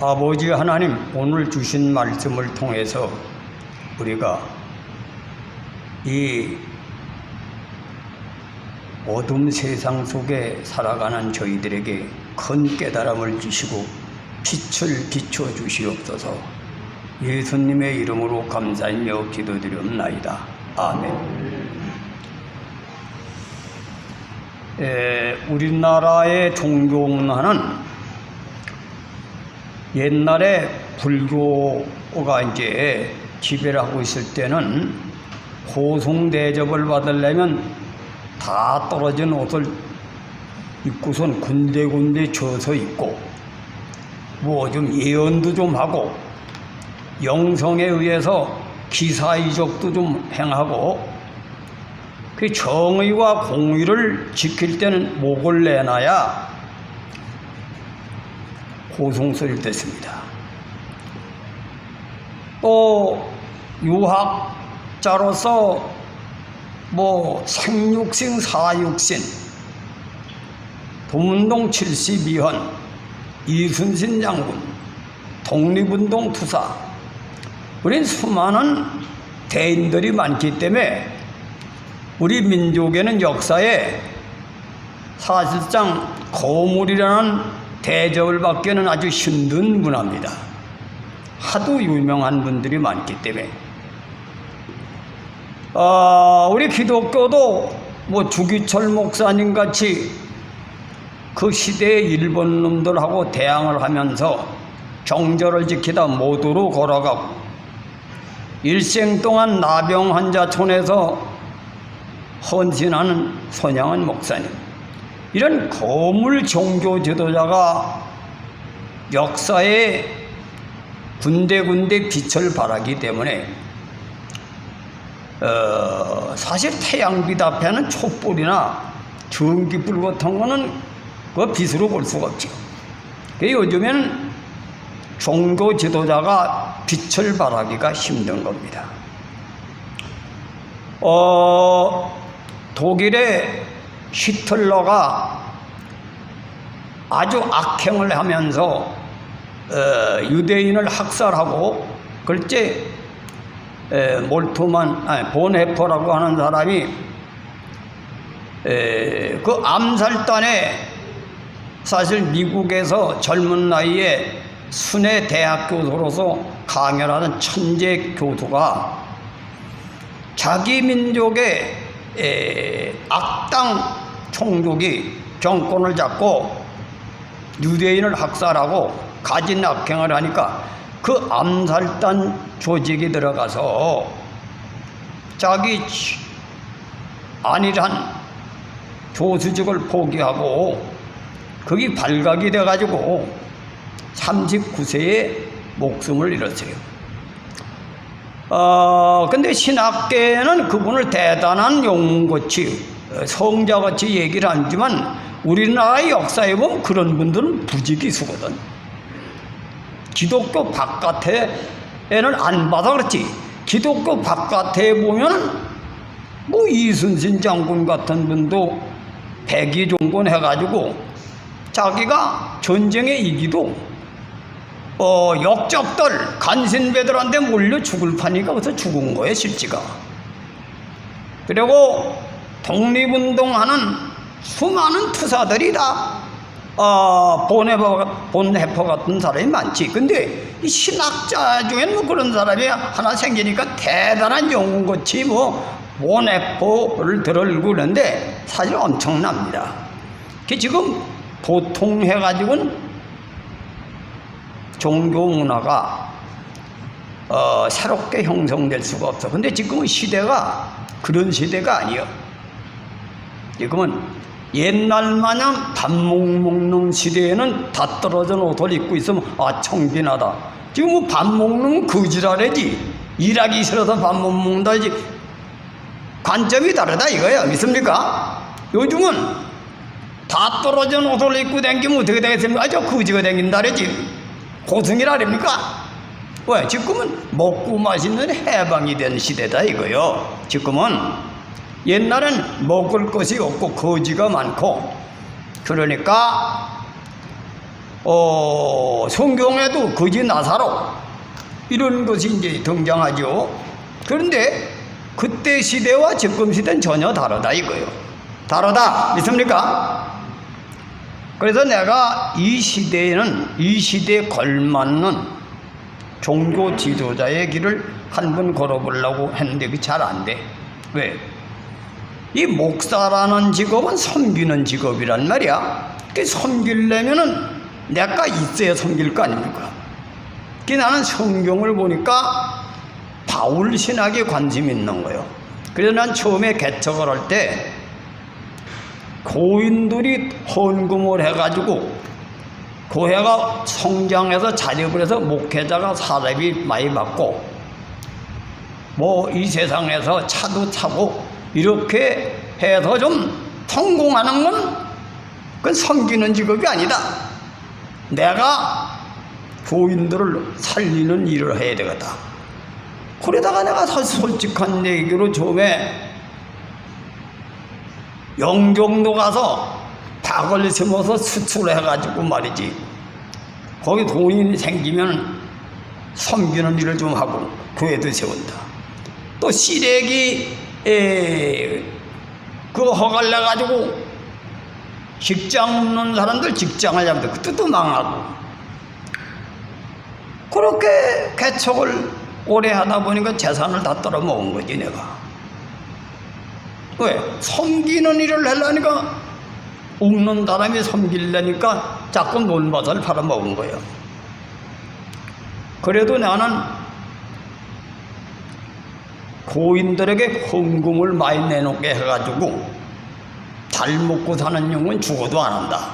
아버지 하나님, 오늘 주신 말씀을 통해서 우리가 이 어둠 세상 속에 살아가는 저희들에게 큰 깨달음을 주시고 빛을 비춰 주시옵소서. 예수님의 이름으로 감사하며 기도드리옵나이다. 아멘. 우리나라의 종교 문화는 옛날에 불교가 이제 지배를 하고 있을 때는 호송 대접을 받으려면 다 떨어진 옷을 입고선 군데군데 져서 입고 뭐 좀 예언도 좀 하고 영성에 의해서 기사이적도 좀 행하고 그 정의와 공의를 지킬 때는 목을 내놔야 호송소리를 듣습니다. 또 유학자로서 뭐 생육신, 사육신, 도문동 72현, 이순신 장군, 독립운동 투사, 우린 수많은 대인들이 많기 때문에 우리 민족에는 역사에 사실상 거물이라는 대접을 받기는 아주 힘든 문화입니다. 하도 유명한 분들이 많기 때문에 우리 기독교도 뭐 주기철 목사님 같이 그 시대의 일본 놈들하고 대항을 하면서 정절을 지키다 모두로 걸어가고 일생 동안 나병 환자촌에서 헌신하는 손양은 목사님, 이런 거물 종교 지도자가 역사에 군데군데 빛을 발하기 때문에 사실 태양빛 앞에는 촛불이나 전기불 같은 거는 그 빛으로 볼 수가 없죠. 요즘에는 종교 지도자가 빛을 발하기가 힘든 겁니다. 독일의 히틀러가 아주 악행을 하면서 유대인을 학살하고 글쎄 본헤퍼라고 하는 사람이 그 암살단에 사실 미국에서 젊은 나이에 순회 대학 교수로서 강연하는 천재 교수가 자기 민족의 악당 총독이 정권을 잡고 유대인을 학살하고 가진 악행을 하니까 그 암살단 조직이 들어가서 자기 안일한 교수직을 포기하고 거기 발각이 돼가지고 39세에 목숨을 잃었어요. 근데 신학계는 그분을 대단한 영웅같이 성자같이 얘기를 하지만 우리나라의 역사에 보면 그런 분들은 부지기수거든. 기독교 바깥에는 안 봐서 그렇지, 기독교 바깥에 보면 뭐 이순신 장군 같은 분도 백의종군 해가지고 자기가 전쟁에 이기도 역적들 간신배들한테 몰려 죽을 판이니까 그래서 죽은 거예요, 실지가. 그리고 독립운동하는 수많은 투사들이 다 본헤퍼 같은 사람이 많지. 근데 이 신학자 중에는 뭐 그런 사람이 하나 생기니까 대단한 영웅같이 뭐 본헤퍼를 들어올고 그러는데 사실 엄청납니다. 그 지금 보통 해가지고는 종교 문화가 새롭게 형성될 수가 없어. 근데 지금은 시대가 그런 시대가 아니에요. 지금은 옛날 마냥 밥 먹는 시대에는 다 떨어진 옷을 입고 있으면 청빈하다. 지금은 밥 먹는 거지라래지. 일하기 싫어서 밥 못 먹는다지. 관점이 다르다 이거예요. 믿습니까? 요즘은 다 떨어진 옷을 입고 다니면 어떻게 되겠습니까? 저 거지가 다닌다래지. 고승이라랍니까? 왜? 지금은 먹고 마시는 해방이 된 시대다 이거요. 지금은 옛날엔 먹을 것이 없고 거지가 많고, 그러니까 성경에도 거지 나사로 이런 것이 이제 등장하죠. 그런데 그때 시대와 지금 시대는 전혀 다르다 이거예요. 다르다. 믿습니까? 그래서 내가 이 시대에 걸맞는 종교 지도자의 길을 한 번 걸어보려고 했는데 그게 잘 안 돼. 왜? 이 목사라는 직업은 섬기는 직업이란 말이야. 그 섬기려면은 내가 있어야 섬길 거 아닙니까? 그 나는 성경을 보니까 바울 신학에 관심이 있는 거예요. 그래서 난 처음에 개척을 할 때 고인들이 헌금을 해가지고 교회가 성장해서 자립을 해서 목회자가 사례비 많이 받고 뭐 이 세상에서 차도 타고 이렇게 해서 좀 성공하는 건 그건 섬기는 직업이 아니다. 내가 교인들을 살리는 일을 해야 되겠다. 그러다가 내가 사실 솔직한 얘기로 처음에 영종도 가서 닭을 심어서 수출해가지고 말이지. 거기 돈이 생기면 섬기는 일을 좀 하고 교회도 세운다. 또 시래기 그거 허갈래가지고 직장 없는 사람들 직장을 잡는다. 그때도 망하고. 그렇게 개척을 오래 하다 보니까 재산을 다 떨어먹은 거지 내가. 왜? 섬기는 일을 하려니까 없는 사람이 섬기려니까 자꾸 논밭을 팔아먹은 거예요. 그래도 나는 고인들에게 헌금을 많이 내놓게 해가지고 잘 먹고 사는 영은 죽어도 안 한다.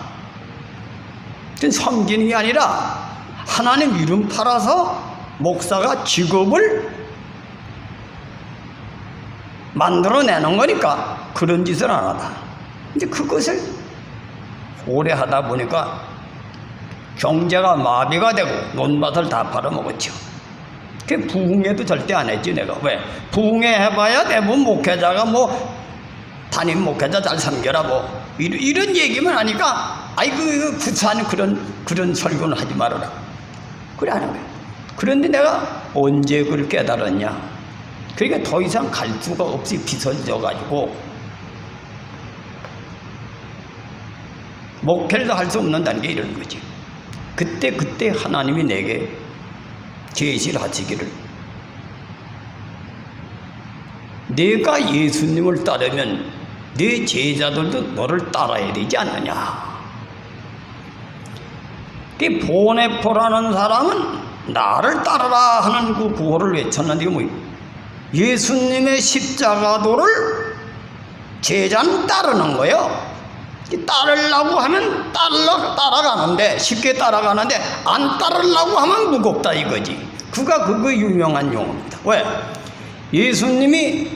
섬기는 게 아니라 하나님 이름 팔아서 목사가 직업을 만들어내는 거니까 그런 짓을 안 하다. 이제 그것을 오래 하다 보니까 경제가 마비가 되고 논밭을 다 팔아먹었죠. 그 부흥회도 절대 안 했지 내가. 왜? 부흥회 해봐야 대부분 목회자가 뭐 담임 목회자 잘 섬겨라 뭐 이런 얘기만 하니까 아이고 구차한 그런 설교는 하지 말아라. 그래 하는 거야. 그런데 내가 언제 그걸 깨달았냐? 그러니까 더 이상 갈 수가 없이 비서져가지고 목회를 할 수 없는다는 게 이런 거지. 그때 하나님이 내게 계시를 하시기를 내가 예수님을 따르면 네 제자들도 너를 따라야 되지 않느냐. 이 보네포라는 사람은 나를 따르라 하는 그 구호를 외쳤는데 이게 뭐예요? 예수님의 십자가도를 제자는 따르는 거예요. 따르려고 하면 따라가는데 쉽게 따라가는데 안 따르려고 하면 무겁다 이거지. 그거 유명한 용어입니다. 왜? 예수님이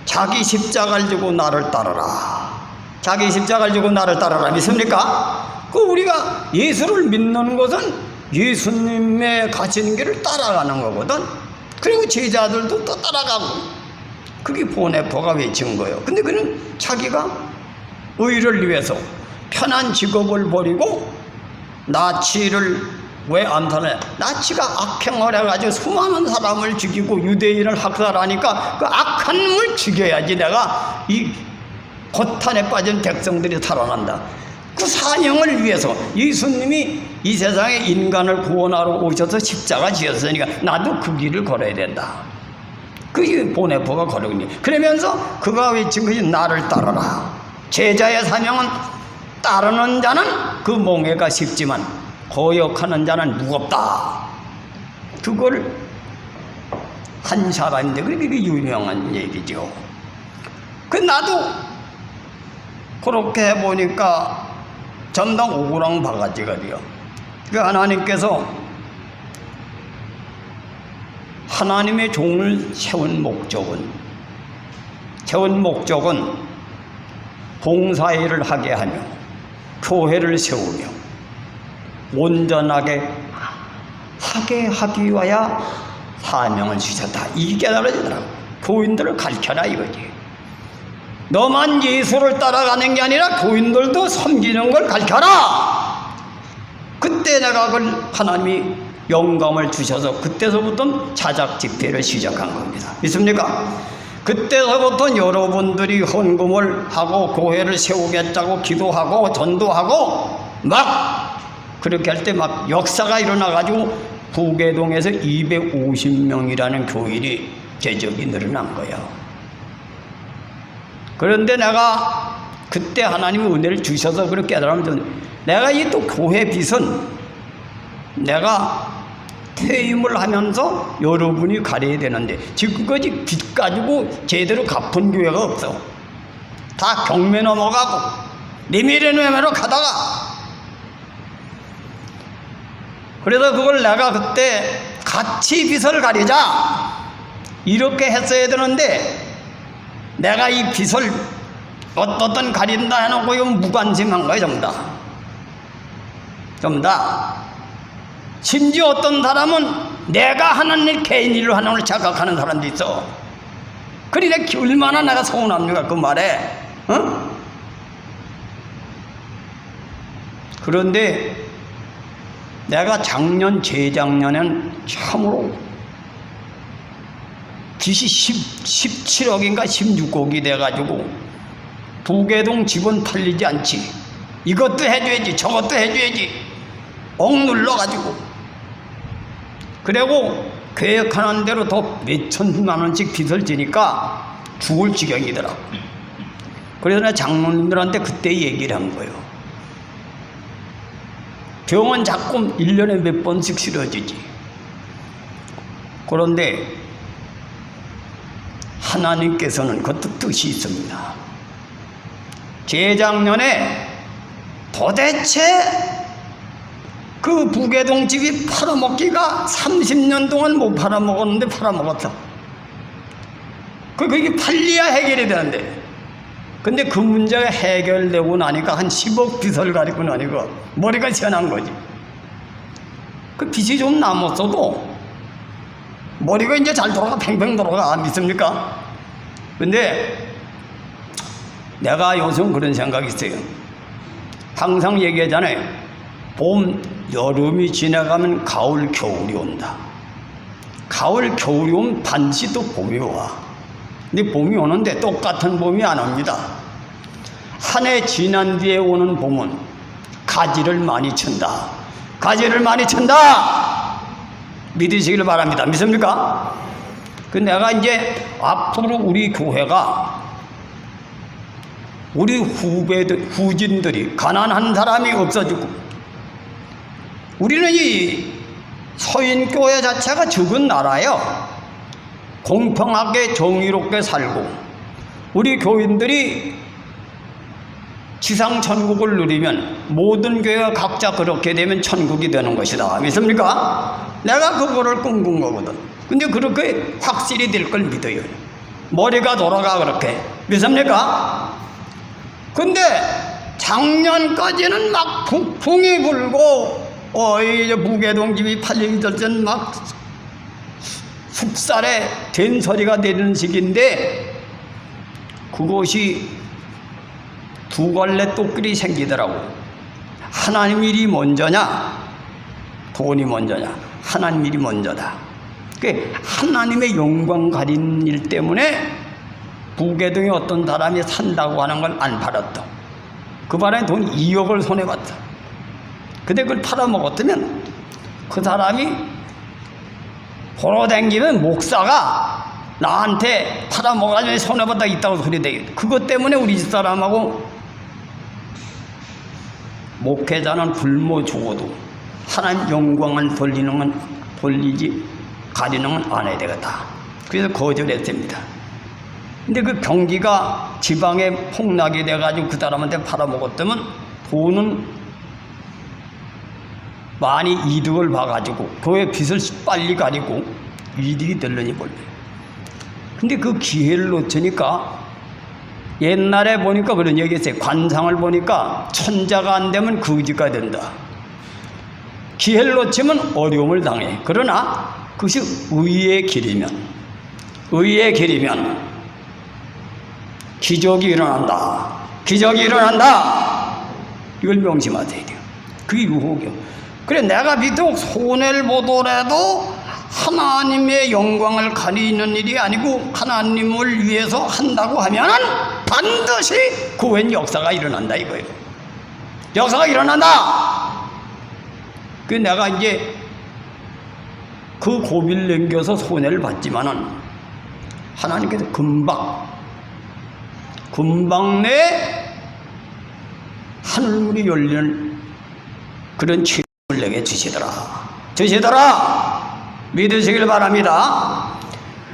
자기 십자가를 지고 나를 따르라. 자기 십자가를 지고 나를 따르라 믿습니까? 우리가 예수를 믿는 것은 예수님의 가시는 길을 따라가는 거거든. 그리고 제자들도 또 따라가고. 그게 보네포가 외친 거예요. 근데 그는 자기가 의를 위해서 편한 직업을 버리고 나치를 왜 안 타냐? 나치가 악행을 해가지고 수많은 사람을 죽이고 유대인을 학살하니까 그 악한 놈을 죽여야지 내가 이 고탄에 빠진 백성들이 살아난다. 그 사명을 위해서 예수님이 이 세상에 인간을 구원하러 오셔서 십자가 지었으니까 나도 그 길을 걸어야 된다. 그게 보네포가 걸은 거니. 그러면서 그가 외친 것이 나를 따르라. 제자의 사명은 따르는 자는 그 몽해가 쉽지만 거역하는 자는 무겁다. 그걸 한 사람인데 그게 유명한 얘기죠. 그 나도 그렇게 해보니까 전당 오구랑 바가지가 돼요. 그 하나님께서 하나님의 종을 세운 목적은 봉사일을 하게 하며 교회를 세우며 온전하게 하게 하기 위하여 사명을 주셨다. 이게 깨달아지더라고. 교인들을 가르쳐라 이거지. 너만 예수를 따라가는 게 아니라 교인들도 섬기는 걸 가르쳐라. 그때 내가 그걸 하나님이 영감을 주셔서 그때서부터 자작 집회를 시작한 겁니다. 믿습니까? 그때서부터 여러분들이 헌금을 하고 교회를 세우겠다고 기도하고 전도하고 막 그렇게 할 때 막 역사가 일어나가지고 부계동에서 250명이라는 교인이 개적이 늘어난 거예요. 그런데 내가 그때 하나님이 은혜를 주셔서 그렇게 깨달으면 내가 이 또 교회 빚은 내가 퇴임을 하면서 여러분이 가려야 되는데 지금까지 빚 가지고 제대로 갚은 교회가 없어. 다 경매 넘어가고 리미레노메로 가다가 그래서 그걸 내가 그때 같이 빚을 가리자 이렇게 했어야 되는데 내가 이 빚을 어떤 가린다 해놓고 이건 무관심한 거야 전부 다. 심지어 어떤 사람은 내가 하는 일 개인 일로 하는 걸 착각하는 사람도 있어. 그러니 얼마나 내가 서운합니까 그 말에. 어? 그런데 내가 작년 재작년엔 참으로 빚이 17억인가 16억이 돼가지고 부계동 집은 팔리지 않지. 이것도 해줘야지 저것도 해줘야지 억눌러가지고 그리고 계획하는 대로 더 몇천만 원씩 빚을 지니까 죽을 지경이더라고. 그래서 내가 장로님들한테 그때 얘기를 한 거예요. 병원 자꾸 1년에 몇 번씩 치러지지. 그런데 하나님께서는 그것도 뜻이 있습니다. 재작년에 도대체 그 부계동 집이 팔아먹기가 30년 동안 못 팔아먹었는데 팔아먹었어. 그게 팔려야 해결이 되는데. 근데 그 문제가 해결되고 나니까 한 10억 빚을 가리고 나니까 머리가 시원한 거지. 그 빚이 좀 남았어도 머리가 이제 잘 돌아가 팽팽 돌아가. 믿습니까? 근데 내가 요즘 그런 생각이 있어요. 항상 얘기하잖아요. 봄, 여름이 지나가면 가을, 겨울이 온다. 가을, 겨울이 오면 반드시 또 봄이 와. 근데 봄이 오는데 똑같은 봄이 안 옵니다. 한 해 지난 뒤에 오는 봄은 가지를 많이 춘다. 가지를 많이 춘다! 믿으시길 바랍니다. 믿습니까? 그 내가 이제 앞으로 우리 교회가 우리 후진들이 가난한 사람이 없어지고 우리는 이 서인교회 자체가 적은 나라예요. 공평하게 정의롭게 살고 우리 교인들이 지상천국을 누리면 모든 교회가 각자 그렇게 되면 천국이 되는 것이다. 믿습니까? 내가 그거를 꿈꾼 거거든. 근데 그렇게 확실히 될 걸 믿어요. 머리가 돌아가 그렇게. 믿습니까? 근데 작년까지는 막 북풍이 불고 이제 부계동 집이 팔리기 전전 막 숲살에 된 소리가 되는 시기인데 그것이 두 갈래 똑글이 생기더라고. 하나님 일이 먼저냐 돈이 먼저냐. 하나님 일이 먼저다. 그 하나님의 영광 가린 일 때문에 부계동에 어떤 사람이 산다고 하는 걸 안 팔았다. 그 바람에 돈 2억을 손해봤다. 근데 그걸 팔아먹었다면 그 사람이 돌아다니면 목사가 나한테 팔아먹어가지고 손해보다 있다고 소리 되겠다. 그것 때문에 우리 집사람하고 목회자는 굶어 죽어도 하나님 영광을 돌리지 가리는 건 안 해야 되겠다. 그래서 거절했습니다. 근데 그 경기가 지방에 폭락이 돼가지고 그 사람한테 팔아먹었다면 돈은 많이 이득을 봐가지고 그의 빚을 빨리 가리고 이득이 되려니 몰래. 근데 그 기회를 놓치니까 옛날에 보니까 그런 얘기 했어요. 관상을 보니까 천자가 안 되면 거지가 된다. 기회를 놓치면 어려움을 당해. 그러나 그것이 의의 길이면 기적이 일어난다. 기적이 일어난다. 이걸 명심하셔야 돼요. 그게 유혹이요. 그래 내가 비록 손해를 보더라도 하나님의 영광을 가리는 일이 아니고 하나님을 위해서 한다고 하면 반드시 그 후엔 역사가 일어난다 이거예요. 역사가 일어난다. 그 내가 이제 그 고비를 넘겨서 손해를 봤지만은 하나님께서 금방 내 하늘문이 열리는 그런 체험을 내게 주시더라. 믿으시길 바랍니다.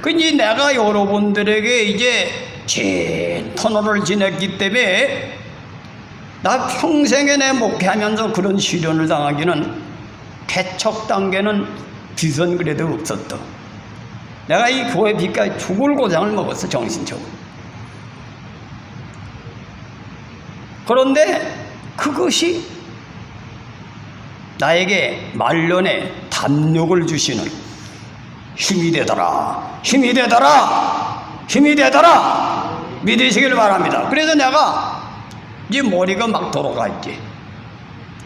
그 이제 내가 여러분들에게 이제 긴 터널을 지냈기 때문에 나 평생에 내 목회하면서 그런 시련을 당하기는 개척 단계는 비선 그래도 없었다. 내가 이 교회 빛까지 죽을 고장을 먹었어 정신적으로. 그런데 그것이 나에게 말년에 담력을 주시는 힘이 되더라. 믿으시길 바랍니다. 그래서 내가 이제 머리가 막 돌아가있지.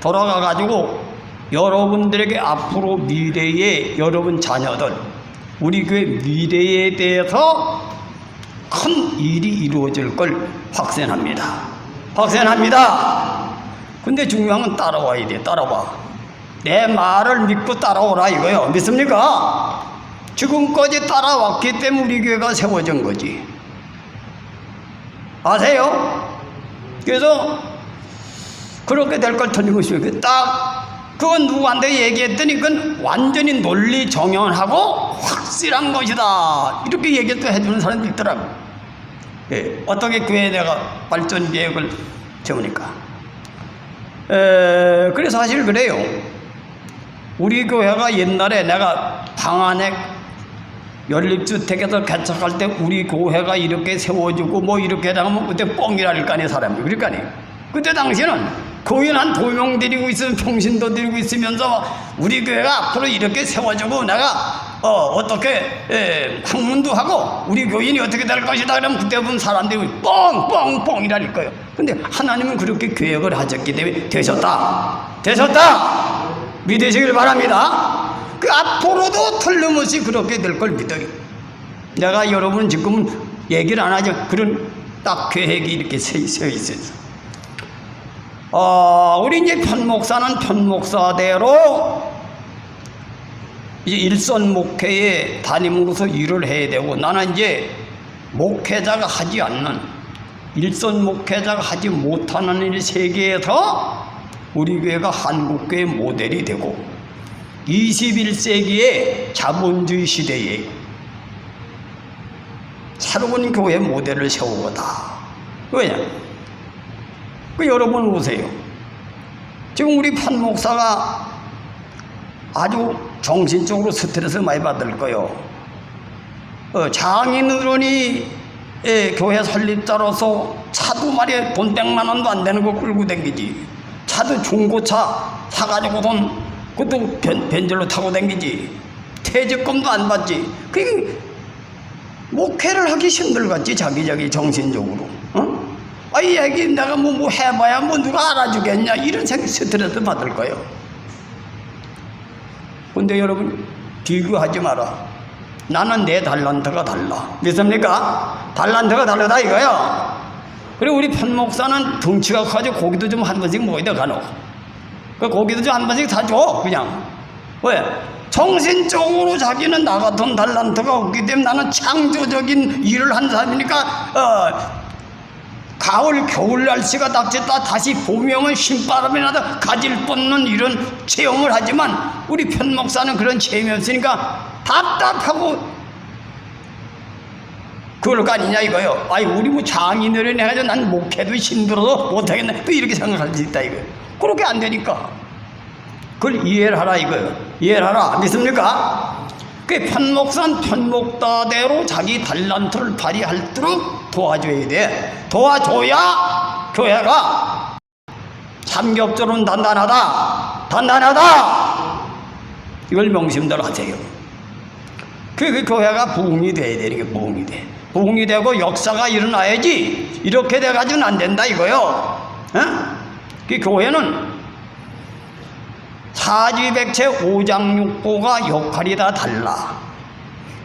돌아가가지고 여러분들에게 앞으로 미래의 여러분 자녀들, 우리 교회 미래에 대해서 큰 일이 이루어질 걸 확신합니다. 근데 중요한 건 따라와야 돼. 따라와. 내 말을 믿고 따라오라 이거요. 믿습니까? 지금까지 따라왔기 때문에 우리 교회가 세워진 거지. 아세요? 그래서 그렇게 될 걸 틀림없이 그건 누구한테 얘기했더니 그건 완전히 논리 정연하고 확실한 것이다. 이렇게 얘기도 해주는 사람도 있더라고. 예, 어떻게 교회에 내가 발전 계획을 세우니까. 그래서 사실 그래요. 우리 교회가 옛날에 내가 방안에 연립주택에서 개척할 때 우리 교회가 이렇게 세워주고 뭐 이렇게 하면 그때 뻥이랄 거 아니에요, 사람이. 그럴 거 아니에요. 그때 당시에는 교인 한 2명 드리고 있으면 평신도 드리고 있으면서 우리 교회가 앞으로 이렇게 세워주고 내가 어떻게 학문도 하고 우리 교인이 어떻게 될 것이다 그러면 그때 보면 사람들이 뻥이랄 거예요. 근데 하나님은 그렇게 계획을 하셨기 때문에 되셨다. 믿으시길 바랍니다. 그 앞으로도 틀림없이 그렇게 될 걸 믿어요. 내가 여러분 지금은 얘기를 안 하죠. 그런 딱 계획이 이렇게 서 있어요. 우리 이제 편목사는 편목사대로 이제 일선 목회에 담임으로서 일을 해야 되고, 나는 이제 목회자가 하지 않는, 일선 목회자가 하지 못하는 일 세계에서 우리 교회가 한국교회 모델이 되고 21세기의 자본주의 시대에 새로운 교회 모델을 세우고다. 왜냐? 여러분 보세요. 지금 우리 판 목사가 아주 정신적으로 스트레스 많이 받을 거요. 장인어른이 교회 설립자로서 차도 말이야 돈 100만 원도 안 되는 거 끌고 댕기지. 차도 중고차 사가지고 그것도 벤젤로 타고 댕기지. 퇴직금도 안 받지. 그게 목회를 하기 힘들겠지. 자기 정신적으로. 이 얘기 내가 뭐 해봐야 뭐 누가 알아주겠냐 이런 스트레스 받을 거예요. 근데 여러분 비교하지 마라. 나는 내 달란트가 달라. 믿습니까? 달란트가 다르다 이거요. 그리고 우리 편목사는 덩치가 커가지고 고기도 좀 한 번씩 먹어야 돼 간혹. 그 고기도 좀 한 번씩 사줘 그냥. 왜? 정신적으로 자기는 나 같은 달란트가 없기 때문에 나는 창조적인 일을 한 사람이니까 가을 겨울 날씨가 닥쳤다 다시 봄이 오면 신바람이 나다 가지를 뻗는 이런 체험을 하지만 우리 편목사는 그런 체험이 없으니까 답답하고 그럴 거 아니냐 이거요. 우리 뭐 장인어른 해가지고 난 목회도 힘들어서 못하겠네 또 이렇게 생각할 수 있다 이거요. 그렇게 안 되니까 그걸 이해를 하라 이거요. 이해를 하라. 믿습니까? 그 편목사는 편목다대로 자기 달란트를 발휘할도록 도와줘야 돼. 도와줘야 교회가 삼겹살은 단단하다. 이걸 명심들 하세요. 그 교회가 부흥이 돼야 되는 게 부흥이 돼. 부흥이 되고 역사가 일어나야지 이렇게 돼가지고는 안 된다 이거요. 그 교회는 사지백체 오장육부가 역할이 다 달라.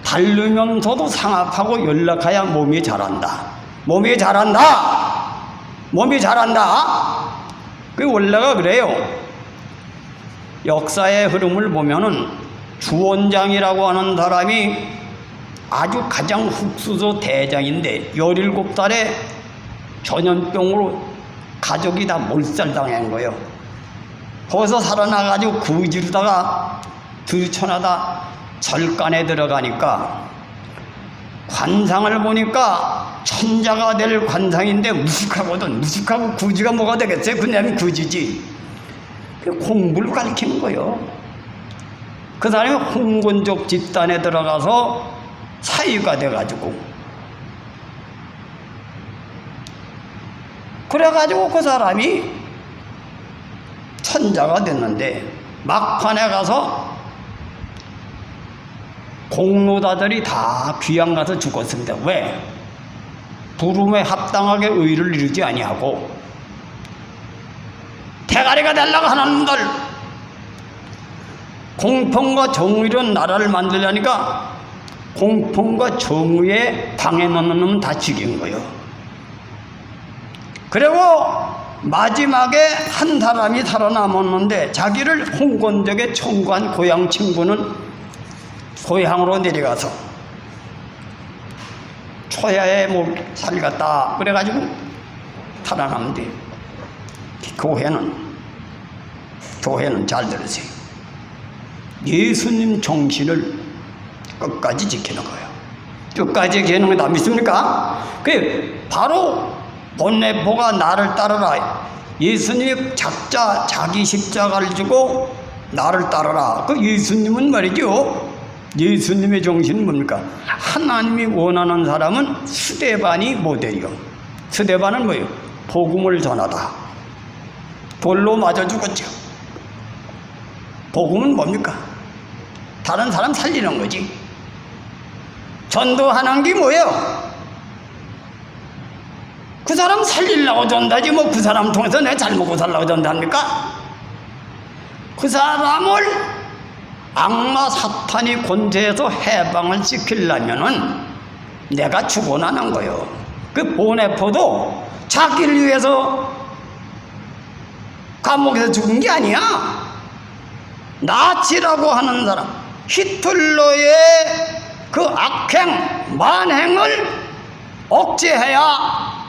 다르면서도 상합하고 연락해야 몸이 자란다. 몸이 자란다. 몸이 자란다. 그 원래가 그래요. 역사의 흐름을 보면은 주원장이라고 하는 사람이 아주 가장 흙수저 대장인데 17살에 전염병으로 가족이 다 몰살당한 거예요. 거기서 살아나가지고 구지르다가 들쳐나다 절간에 들어가니까 관상을 보니까 천자가 될 관상인데 무식하거든. 무식하고 구지가 뭐가 되겠어요? 그냥 구지지. 공부를 가르치는 거예요. 그 사람이 홍건족 집단에 들어가서 사위가 돼가지고 그래가지고 그 사람이 천자가 됐는데 막판에 가서 공로다들이 다 귀양 가서 죽었습니다. 왜? 부름에 합당하게 의를 이루지 아니하고 대가리가 되려고 하는 놈들, 공평과 정의로운 나라를 만들려니까 공평과 정의에 방해 넣는 놈은 다 죽인 거예요. 그리고 마지막에 한 사람이 살아남았는데 자기를 홍건적에 청구한 고향 친구는 고향으로 내려가서 초야에 뭐 살갔다 그래가지고 살아남는데 교회는 잘 들으세요. 예수님 정신을 끝까지 지키는 거예요. 끝까지 지키는 거 다 믿습니까? 그 바로 본네포가 나를 따르라. 예수님이 자기 십자가를 지고 나를 따르라. 그 예수님은 말이죠. 예수님의 정신은 뭡니까? 하나님이 원하는 사람은 스데반이 모델이요. 스데반은 뭐예요? 복음을 전하다. 돌로 맞아 죽었죠. 복음은 뭡니까? 다른 사람 살리는 거지. 전도하는 게 뭐예요? 그 사람 살리려고 전다지 뭐 그 사람 통해서 내 잘 먹고 살려고 전답니까? 그 사람을 악마 사탄이 권세해서 해방을 시키려면은 내가 죽어나는 거예요. 그 보네포도 자기를 위해서 감옥에서 죽은 게 아니야. 나치라고 하는 사람, 히틀러의 그 악행, 만행을 억제해야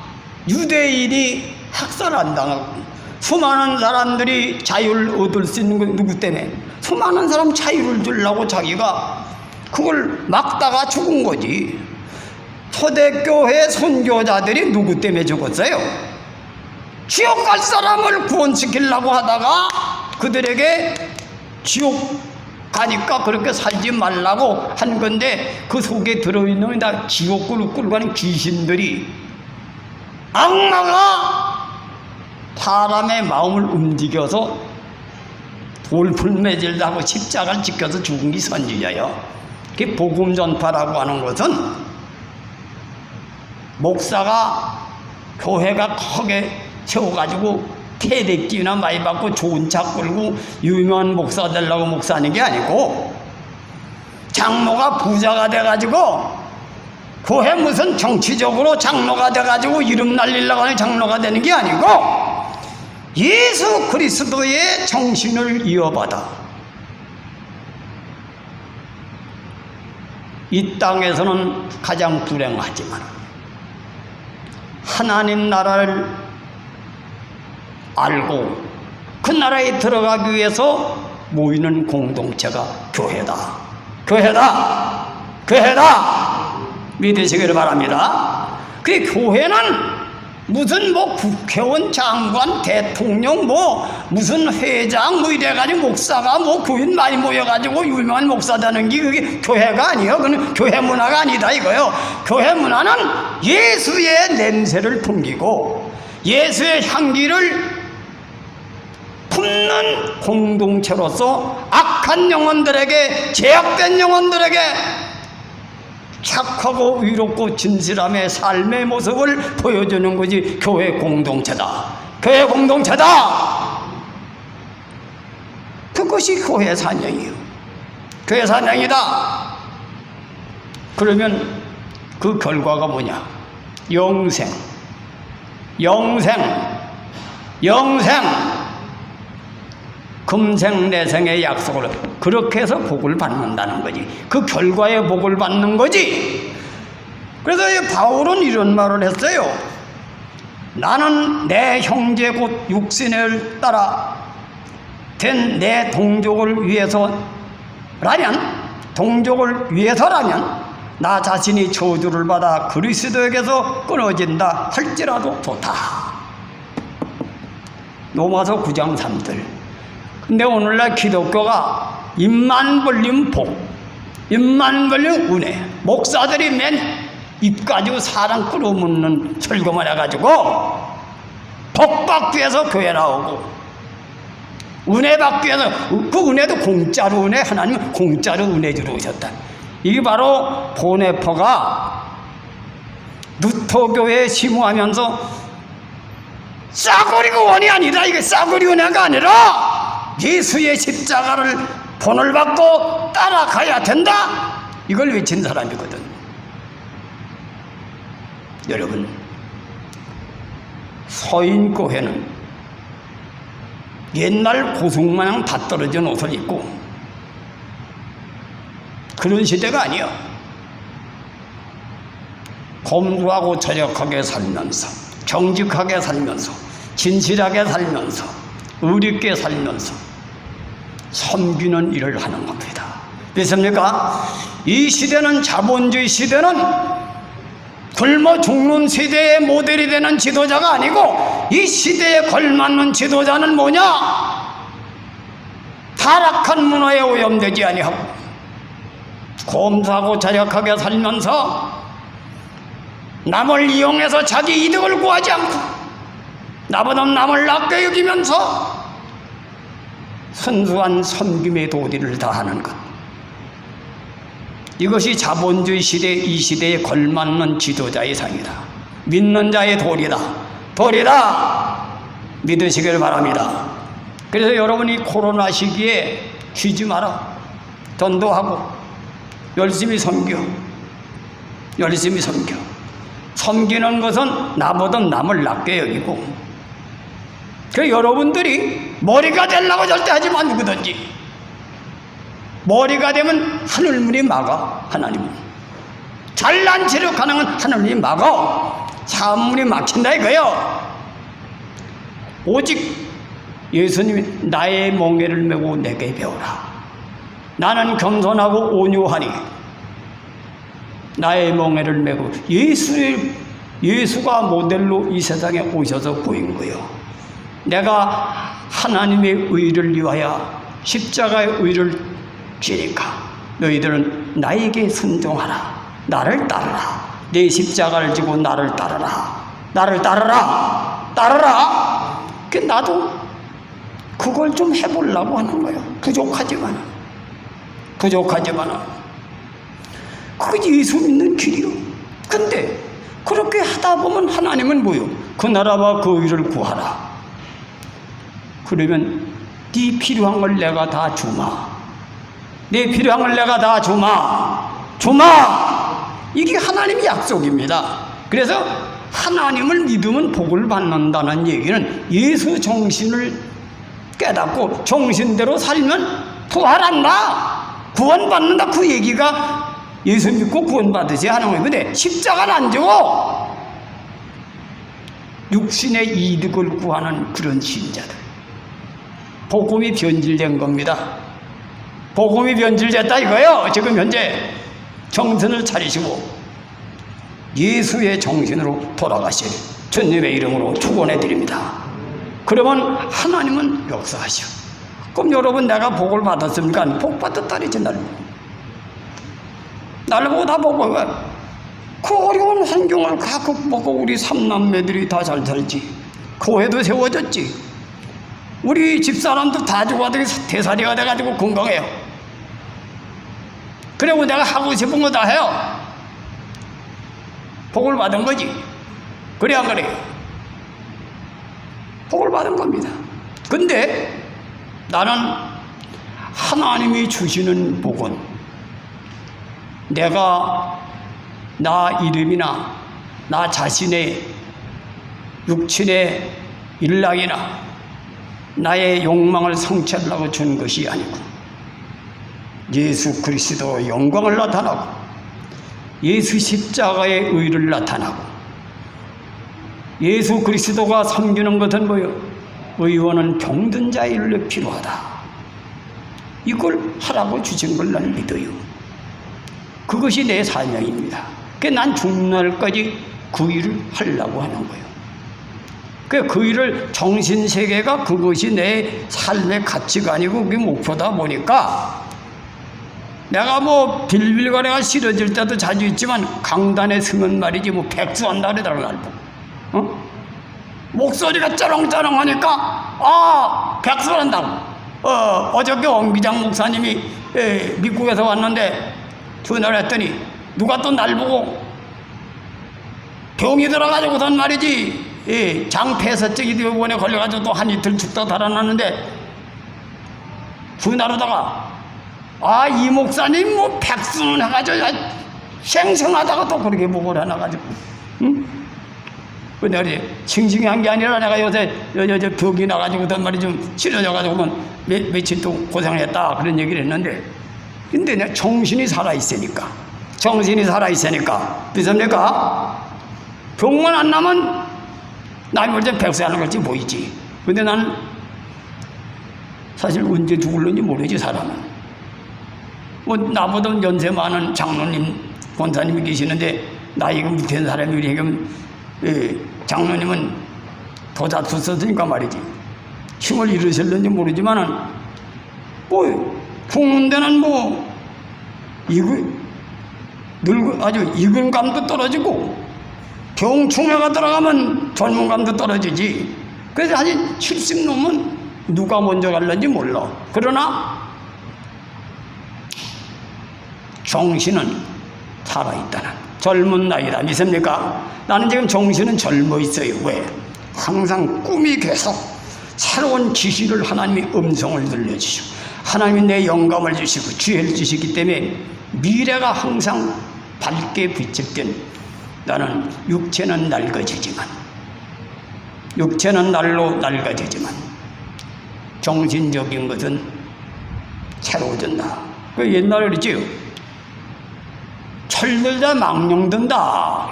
유대인이 학살 안 당하고 수많은 사람들이 자유를 얻을 수 있는 건 누구 때문에? 수많은 사람 자유를 주려고 자기가 그걸 막다가 죽은 거지. 초대교회 선교자들이 누구 때문에 죽었어요? 지옥 갈 사람을 구원시키려고 하다가 그들에게 지옥 가니까 그렇게 살지 말라고 한 건데 그 속에 들어있는 다 지옥으로 끌고 가는 귀신들이, 악마가 사람의 마음을 움직여서 돌풀매질도 하고 십자가를 지켜서 죽은 게 선지자예요. 그 복음 전파라고 하는 것은 목사가 교회가 크게 세워가지고 태대기나 많이 받고 좋은 차 끌고 유명한 목사 되려고 목사하는 게 아니고, 장로가 부자가 돼가지고 교회 무슨 정치적으로 장로가 돼가지고 이름 날리려고 하는 장로가 되는 게 아니고 예수 그리스도의 정신을 이어받아 이 땅에서는 가장 불행하지만 하나님 나라를 알고 그 나라에 들어가기 위해서 모이는 공동체가 교회다. 교회다. 교회다. 믿으시기를 바랍니다. 그 교회는 무슨 뭐 국회의원, 장관, 대통령, 뭐 무슨 회장 뭐 이래가지고 목사가 뭐 교인 많이 모여가지고 유명한 목사 되는 게 그게 교회가 아니에요. 그건 교회 문화가 아니다 이거요. 교회 문화는 예수의 냄새를 풍기고 예수의 향기를 품는 공동체로서 악한 영혼들에게, 제약된 영혼들에게 착하고 의롭고 진실함의 삶의 모습을 보여주는 것이 교회 공동체다. 교회 공동체다. 그 그것이 교회 사명이에요. 교회 사명이다. 그러면 그 결과가 뭐냐? 영생. 금생내생의 약속을 그렇게 해서 복을 받는다는 거지. 그 결과에 복을 받는 거지. 그래서 바울은 이런 말을 했어요. 나는 내 형제 곧 육신을 따라 된 내 동족을 위해서라면 나 자신이 저주를 받아 그리스도에게서 끊어진다 할지라도 좋다. 로마서 9장 3절. 근데 오늘날 기독교가 입만 벌리면 복, 입만 벌리면 은혜. 목사들이 맨 입 가지고 사람 끌어묻는 철거만 해가지고 복 받기 위해서 교회 나오고 은혜 받기 위해서, 그 은혜도 공짜로 은혜, 하나님은 공짜로 은혜 주러 오셨다. 이게 바로 보네퍼가 루터교회에 심호하면서 싸구리 구원이 아니다. 이게 싸구리 은혜가 아니라 예수의 십자가를 본을 받고 따라가야 된다. 이걸 외친 사람이거든. 여러분, 서인교회는 옛날 고승마냥 다 떨어진 옷을 입고 그런 시대가 아니야. 검소하고 절약하게 살면서, 정직하게 살면서, 진실하게 살면서, 의리있게 살면서 섬기는 일을 하는 겁니다. 믿습니까? 이 시대는, 자본주의 시대는 굶어 죽는 시대의 모델이 되는 지도자가 아니고, 이 시대에 걸맞는 지도자는 뭐냐? 타락한 문화에 오염되지 아니하고 검소하고 절약하게 살면서 남을 이용해서 자기 이득을 구하지 않고 나보다 남을 낮게 여기면서 순수한 섬김의 도리를 다하는 것. 이것이 자본주의 시대, 이 시대에 걸맞는 지도자의 상이다. 믿는 자의 도리다. 믿으시길 바랍니다. 그래서 여러분이 코로나 시기에 쉬지 마라. 전도하고 열심히 섬겨. 섬기는 것은 나보다 남을 낮게 여기고, 그 여러분들이 머리가 되려고 절대 하지 마. 누구든지 머리가 되면 하늘문이 막아. 하나님은 잘난 체력 가능한 하늘문이 막아. 사문이 막힌다 이거요. 오직 예수님이 나의 멍에를 메고 내게 배우라. 나는 겸손하고 온유하니 나의 멍에를 메고. 예수가 모델로 이 세상에 오셔서 보인 거예요. 내가 하나님의 의를 위하여 십자가의 의를 지니까 너희들은 나에게 순종하라. 나를 따르라. 내 십자가를 지고 나를 따르라. 그 나도 그걸 좀 해보려고 하는 거예요. 부족하지만 그게 예수 믿는 길이요. 근데 그렇게 하다 보면 하나님은 뭐요? 그 나라와 그 의를 구하라. 그러면 네 필요한 걸 내가 다 주마. 내 필요한 걸 내가 다 주마. 이게 하나님의 약속입니다. 그래서 하나님을 믿으면 복을 받는다는 얘기는 예수 정신을 깨닫고 정신대로 살면 부활한다, 구원받는다, 그 얘기가 예수 믿고 구원받으시 하는 거예요. 근데 십자가는 안 지고 육신의 이득을 구하는 그런 신자들, 복음이 변질된 겁니다. 복음이 변질됐다 이거예요. 지금 현재 정신을 차리시고 예수의 정신으로 돌아가실 주님의 이름으로 축원해 드립니다. 그러면 하나님은 역사하시오. 그럼 여러분, 내가 복을 받았습니까? 복 받았다니지. 나를 보고 다 보고, 그 어려운 환경을 다 극복하고 우리 삼남매들이 다 잘 살지. 교회도 세워졌지. 우리 집사람도 다 죽어도 대사리가 돼가지고 건강해요. 그리고 내가 하고 싶은 거 다 해요. 복을 받은 거지. 그래 안 그래요? 복을 받은 겁니다. 근데 나는 하나님이 주시는 복은 내가 나 이름이나 나 자신의 육친의 일락이나 나의 욕망을 성취하려고 준 것이 아니고 예수 그리스도의 영광을 나타나고 예수 십자가의 의를 나타나고 예수 그리스도가 섬기는 것은 뭐요? 의원은 병든 자의 일을 필요하다. 이걸 하라고 주신 걸 난 믿어요. 그것이 내 사명입니다. 난 죽는 날까지 그 일을 하려고 하는 거예요. 그 일을 정신세계가 그것이 내 삶의 가치관이고 그게 목표다 보니까 내가 뭐 빌빌거리가 싫어질 때도 자주 있지만 강단에 서면 말이지 뭐 백수한다 그러더라고 날 보고 목소리가 쩌렁쩌렁하니까 백수한다고 어저께 엄기장 목사님이 미국에서 왔는데 전화를 했더니 누가 또 날 보고 병이 들어가지고선 말이지 장폐사증이 병원에 걸려가지고 또 한 이틀 죽다 달아났는데 전화로다가 이 목사님 뭐 백수는 해가지고 생생하다가 또 그렇게 보고를 해놔가지고 내가 싱싱한 게 아니라 내가 요새 벽이 나가지고 말 좀 치러져가지고 며칠 또 고생했다 그런 얘기를 했는데 근데 내가 정신이 살아있으니까 믿습니까? 병만 안 나면 남이 볼 때 백수하는 걸지 보이지. 근데 나는 사실 언제 죽을는지 모르지 사람은. 뭐 나보다 연세 많은 장로님 권사님이 계시는데 나이가 밑에 사람이 얘기하면 장로님은 더 다투었으니까 말이지 힘을 잃으실는지 모르지만은 뭐 죽는 데는 뭐 아주 이근감도 떨어지고 병충해가 들어가면 젊은감도 떨어지지. 그래서 한 70 넘으면 누가 먼저 갈는지 몰라. 그러나 정신은 살아있다는 젊은 나이다. 믿습니까? 나는 지금 정신은 젊어 있어요. 왜? 항상 꿈이 계속 새로운 지시를 하나님이 음성을 들려주시고 하나님이 내 영감을 주시고 지혜를 주시기 때문에 미래가 항상 밝게 비칠 땐 나는 육체는 낡아지지만 날로 낡아지지만 정신적인 것은 새로워진다. 그 옛날에 그랬지요. 철들다 망령든다.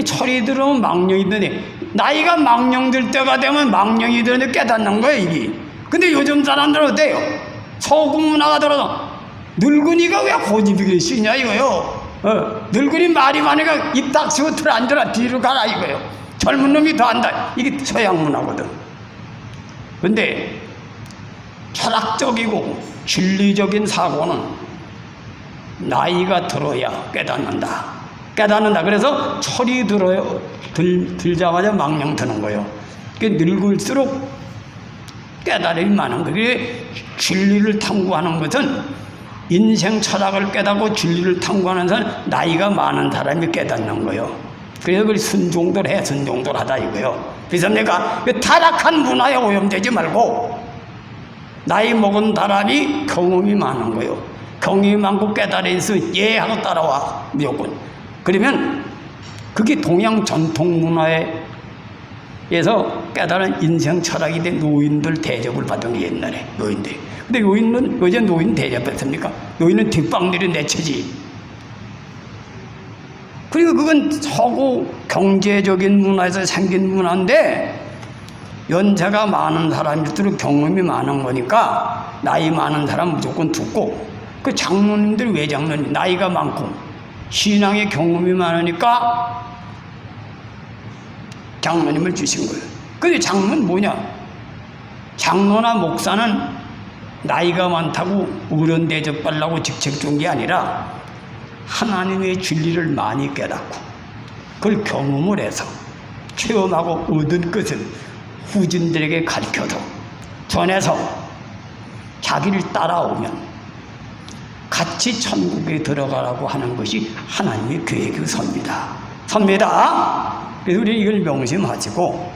철이 들어오면 망령이 드는데 나이가 망령들 때가 되면 망령이 드는데 깨닫는 거예요 이게. 근데 요즘 사람들은 어때요? 서구 문화가 들어서 늙은이가 왜 고집이게 쓰냐 이거요. 늙은이 말이 많으니까 입 닥치고 틀 앉아라 뒤로 가라 이거요. 젊은 놈이 더 한다. 이게 서양 문화거든. 근데 철학적이고 진리적인 사고는 나이가 들어야 깨닫는다. 그래서 철이 들자마자 망령 드는 거예요. 늙을수록 깨달음이 많은 거예요. 진리를 탐구하는 것은 인생 철학을 깨닫고 진리를 탐구하는 사람은 나이가 많은 사람이 깨닫는 거예요. 그래서 그걸 순종돌하다 이거요. 믿습니까? 타락한 문화에 오염되지 말고 나이 먹은 사람이 경험이 많은 거예요. 경험이 많고 깨달음이 있으면 하고 따라와 무조건. 그러면 그게 동양 전통 문화에서 깨달은 인생 철학이 된 노인들 대접을 받은 게 옛날에 노인들. 근데 노인은 어제 노인 대접했습니까? 노인은 뒷방들이 내치지. 그리고 그건 서구 경제적인 문화에서 생긴 문화인데 연세가 많은 사람일수록 경험이 많은 거니까 나이 많은 사람 무조건 듣고 그 장로님들 왜 장로님 나이가 많고 신앙의 경험이 많으니까 장로님을 주신 거예요. 근데 장로는 뭐냐? 장로나 목사는 나이가 많다고 어른 대접하려고 직책 준 게 아니라 하나님의 진리를 많이 깨닫고 그걸 경험을 해서 체험하고 얻은 것을 후진들에게 가르쳐도 전해서 자기를 따라오면 같이 천국에 들어가라고 하는 것이 하나님의 계획의 섭니다. 그래서 우리 이걸 명심하시고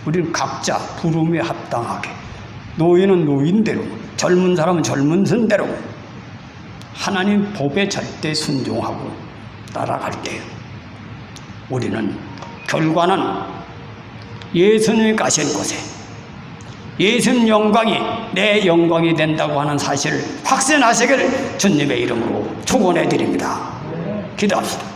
우리는 각자 부름에 합당하게 노인은 노인대로 젊은 사람은 젊은 선대로 하나님 법에 절대 순종하고 따라갈 때요. 우리는 결과는 예수님이 가신 곳에 예수님 영광이 내 영광이 된다고 하는 사실을 확신하시기를 주님의 이름으로 축원해 드립니다. 기도합시다.